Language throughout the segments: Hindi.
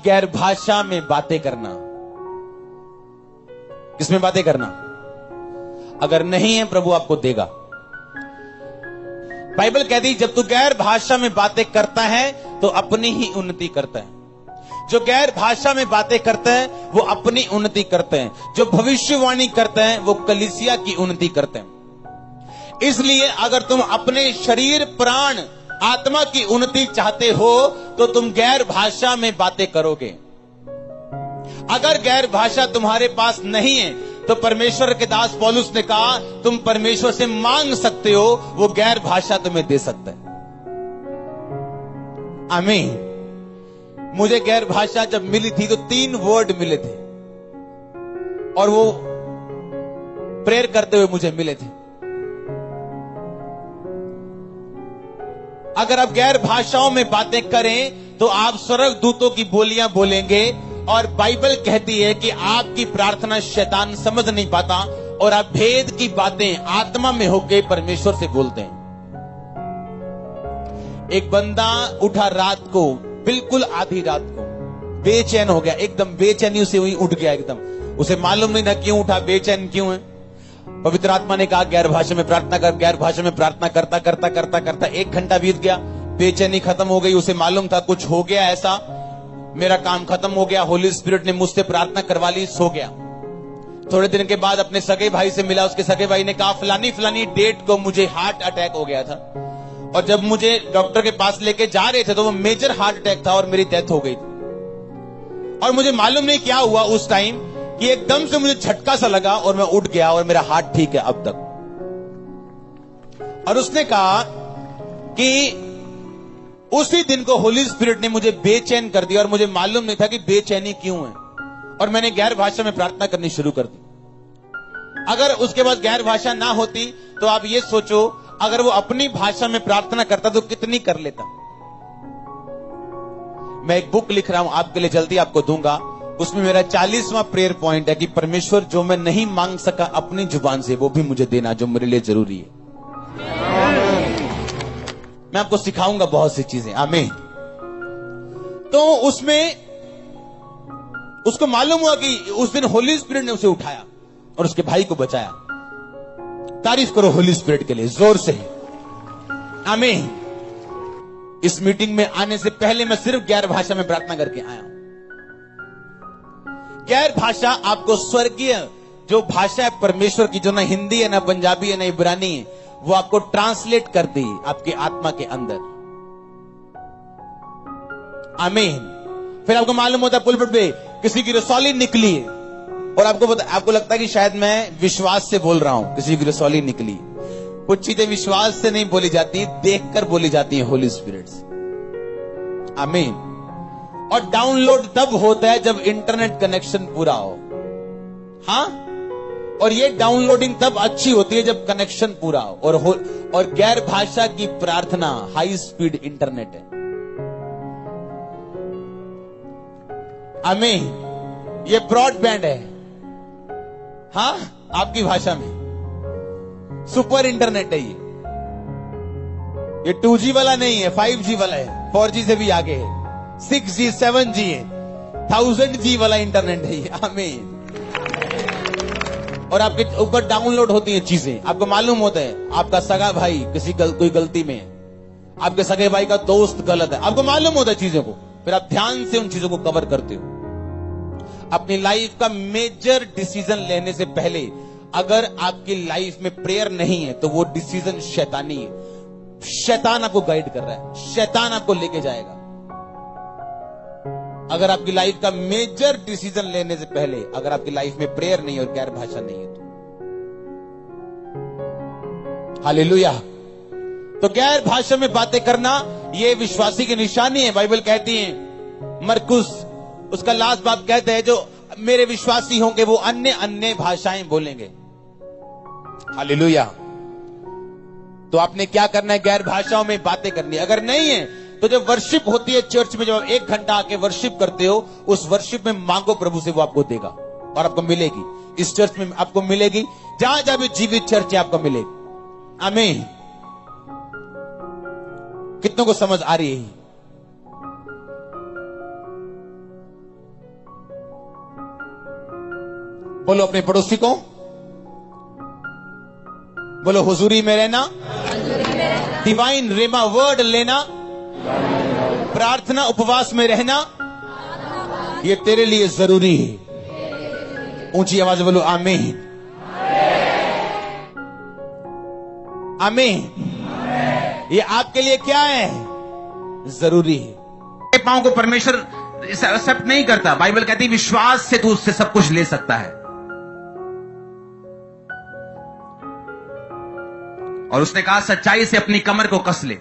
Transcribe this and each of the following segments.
गैर भाषा में बातें करना। किसमें बातें करना? अगर नहीं है, प्रभु आपको देगा। बाइबल कहती है जब तू गैर भाषा में बातें करता है तो अपनी ही उन्नति करता है। जो गैर भाषा में बातें करते हैं वो अपनी उन्नति करते हैं। जो भविष्यवाणी करते हैं वो कलीसिया की उन्नति करते हैं। इसलिए अगर तुम अपने शरीर, प्राण, आत्मा की उन्नति चाहते हो तो तुम गैर भाषा में बातें करोगे। अगर गैर भाषा तुम्हारे पास नहीं है तो परमेश्वर के दास पौलुस ने कहा तुम परमेश्वर से मांग सकते हो, वो गैर भाषा तुम्हें दे सकता है। आमीन। मुझे गैर भाषा जब मिली थी तो 3 वर्ड मिले थे और वो प्रेयर करते हुए मुझे मिले थे। अगर आप गैर भाषाओं में बातें करें तो आप स्वर्गदूतों की बोलियां बोलेंगे और बाइबल कहती है कि आपकी प्रार्थना शैतान समझ नहीं पाता और आप भेद की बातें आत्मा में होकर परमेश्वर से बोलते हैं। एक बंदा उठा रात को, बिल्कुल आधी रात को, बेचैन हो गया, एकदम बेचैनी से वही उठ गया एकदम। उसे मालूम नहीं ना क्यों उठा, बेचैन क्यों है। पवित्र आत्मा ने कहा गैर भाषा में प्रार्थना कर। गैर भाषा में प्रार्थना करता करता करता करता 1 घंटा बीत गया, बेचैनी खत्म हो गई। उसे मालूम था कुछ हो गया ऐसा, मेरा काम खत्म हो गया, होली स्पिरिट ने मुझसे प्रार्थना करवा ली, सो गया। थोड़े दिन के बाद अपने सगे भाई से मिला। उसके सगे भाई ने कहा फलानी फलानी डेट को मुझे हार्ट अटैक हो गया था और जब मुझे डॉक्टर के पास लेके जा रहे थे तो वो मेजर हार्ट अटैक था और मेरी डेथ हो गई थी। और मुझे मालूम नहीं क्या हुआ उस टाइम कि एकदम से मुझे झटका सा लगा और मैं उठ गया और मेरा हार्ट ठीक है अब तक। और उसने कहा कि उसी दिन को होली स्पिरिट ने मुझे बेचैन कर दिया और मुझे मालूम नहीं था कि बेचैनी क्यों है और मैंने गैर भाषा में प्रार्थना करनी शुरू कर दी। अगर उसके बाद गैर भाषा ना होती तो आप ये सोचो अगर वो अपनी भाषा में प्रार्थना करता तो कितनी कर लेता। मैं एक बुक लिख रहा हूं आपके लिए, जल्दी आपको दूंगा। उसमें मेरा 40वां प्रेयर पॉइंट है कि परमेश्वर जो मैं नहीं मांग सका अपनी जुबान से वो भी मुझे देना जो मेरे लिए जरूरी है। मैं आपको सिखाऊंगा बहुत सी चीजें। आमीन। तो उसमें उसको मालूम हुआ कि उस दिन होली स्पिरिट ने उसे उठाया और उसके भाई को बचाया। तारीफ करो होली स्पिरिट के लिए जोर से। आमीन। इस मीटिंग में आने से पहले मैं सिर्फ गैर भाषा में प्रार्थना करके आया हूं। गैर भाषा आपको स्वर्गीय जो भाषा है परमेश्वर की, जो ना हिंदी है, ना पंजाबी है, ना इब्रानी है, वो आपको ट्रांसलेट कर दी आपकी आत्मा के अंदर। आमीन। फिर आपको मालूम होता है पुलपिट पे किसी की रसौली निकली और आपको लगता है कि शायद मैं विश्वास से बोल रहा हूं। किसी की रसौली निकली। कुछ चीजें विश्वास से नहीं बोली जाती, देखकर बोली जाती है होली स्पिरिट से। आमीन। और डाउनलोड तब होता है जब इंटरनेट कनेक्शन पूरा हो। हाँ, और ये डाउनलोडिंग तब अच्छी होती है जब कनेक्शन पूरा हो। और गैर भाषा की प्रार्थना हाई स्पीड इंटरनेट है। आमीन। ये ब्रॉडबैंड है। हाँ, आपकी भाषा में सुपर इंटरनेट है। ये 2G वाला नहीं है, 5G वाला है, 4G से भी आगे है, 6G 7G है, 1000G वाला इंटरनेट है ये। आमीन। और आपके ऊपर डाउनलोड होती हैं चीजें। आपको मालूम होता है आपका सगा भाई कोई गलती में है, आपके सगे भाई का दोस्त गलत है, आपको मालूम होता है चीजों को, फिर आप ध्यान से उन चीजों को कवर करते हो। अपनी लाइफ का मेजर डिसीजन लेने से पहले अगर आपकी लाइफ में प्रेयर नहीं है तो वो डिसीजन शैतानी है। शैतान आपको गाइड कर रहा है, शैतान आपको लेके जाएगा। अगर आपकी लाइफ का मेजर डिसीजन लेने से पहले अगर आपकी लाइफ में प्रेयर नहीं और गैर भाषा नहीं है तो हालेलुया। तो गैर भाषा में बातें करना ये विश्वासी की निशानी है। बाइबल कहती है, मरकुस उसका लास्ट बाप कहते हैं, जो मेरे विश्वासी होंगे वो अन्य अन्य भाषाएं बोलेंगे। हालेलुया। तो आपने क्या करना है? गैर भाषाओं में बातें करनी है। अगर नहीं है तो जब वर्शिप होती है चर्च में, जब आप 1 घंटा आके वर्शिप करते हो, उस वर्शिप में मांगो प्रभु से, वो आपको देगा और आपको मिलेगी। इस चर्च में आपको मिलेगी, जहां जहां भी जीवित चर्च है आपको मिलेगी। आमीन। कितनों को समझ आ रही है? बोलो अपने पड़ोसी को, बोलो हुजूरी में रहना, डिवाइन रेमा वर्ड लेना, प्रार्थना उपवास में रहना, ये तेरे लिए जरूरी है। ऊंची आवाज बोलो आमीन, आमीन। ये आपके लिए क्या है? जरूरी है। पांव को परमेश्वर एक्सेप्ट नहीं करता। बाइबल कहती है विश्वास से तू उससे सब कुछ ले सकता है। और उसने कहा सच्चाई से अपनी कमर को कस ले।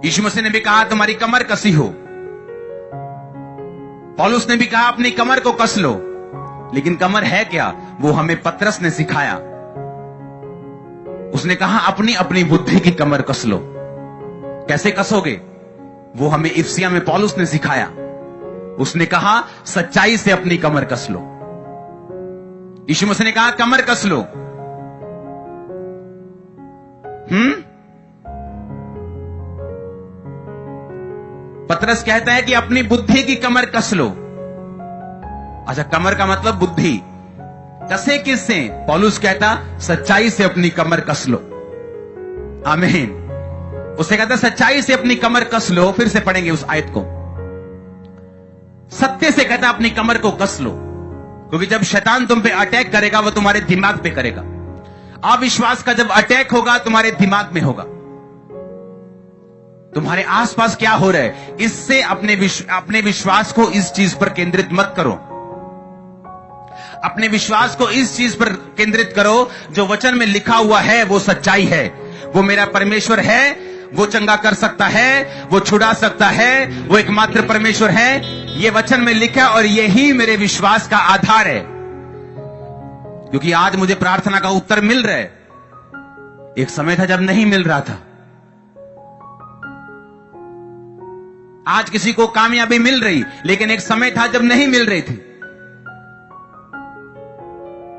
यीशु मसीह ने भी कहा तुम्हारी कमर कसी हो। पौलुस ने भी कहा अपनी कमर को कस लो। लेकिन कमर है क्या? वो हमें पतरस ने सिखाया। उसने कहा अपनी अपनी बुद्धि की कमर कस लो। कैसे कसोगे? वो हमें इफिसिया में पौलुस ने सिखाया। उसने कहा सच्चाई से अपनी कमर कस लो। यीशु मसीह ने कहा कमर कस लो। पतरस कहता है कि अपनी बुद्धि की कमर कस लो। अच्छा, कमर का मतलब बुद्धि। कसे किससे? पौलुस कहता सच्चाई से अपनी कमर कस लो। आमीन। उसे कहता सच्चाई से अपनी कमर कस लो। फिर से पढ़ेंगे उस आयत को। सत्य से कहता अपनी कमर को कस लो, क्योंकि जब शैतान तुम पे अटैक करेगा वो तुम्हारे दिमाग पे करेगा। अविश्वास का जब अटैक होगा तुम्हारे दिमाग में होगा। तुम्हारे आसपास क्या हो रहा है, इससे अपने विश्वास को इस चीज पर केंद्रित मत करो। अपने विश्वास को इस चीज पर केंद्रित करो जो वचन में लिखा हुआ है वो सच्चाई है। वो मेरा परमेश्वर है, वो चंगा कर सकता है, वो छुड़ा सकता है, वो एकमात्र परमेश्वर है। ये वचन में लिखा और यही मेरे विश्वास का आधार है। क्योंकि आज मुझे प्रार्थना का उत्तर मिल रहा है। एक समय था जब नहीं मिल रहा था। आज किसी को कामयाबी मिल रही, लेकिन एक समय था जब नहीं मिल रही थी।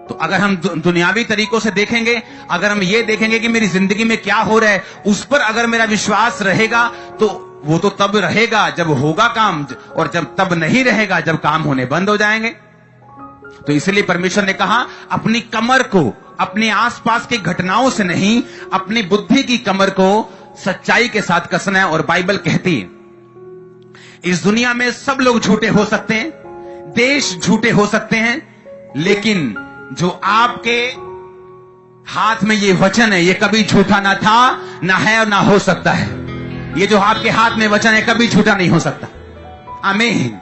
तो अगर हम दुनियावी तरीकों से देखेंगे, अगर हम ये देखेंगे कि मेरी जिंदगी में क्या हो रहा है, उस पर अगर मेरा विश्वास रहेगा तो वो तो तब रहेगा जब होगा काम, और जब तब नहीं रहेगा जब काम होने बंद हो जाएंगे। तो इसलिए परमेश्वर ने कहा अपनी कमर को अपने आसपास की घटनाओं से नहीं, अपनी बुद्धि की कमर को सच्चाई के साथ कसना है। और बाइबल कहती है इस दुनिया में सब लोग झूठे हो सकते हैं, देश झूठे हो सकते हैं, लेकिन जो आपके हाथ में ये वचन है ये कभी झूठा ना था, ना है और ना हो सकता है। ये जो आपके हाथ में वचन है कभी झूठा नहीं हो सकता। आमीन।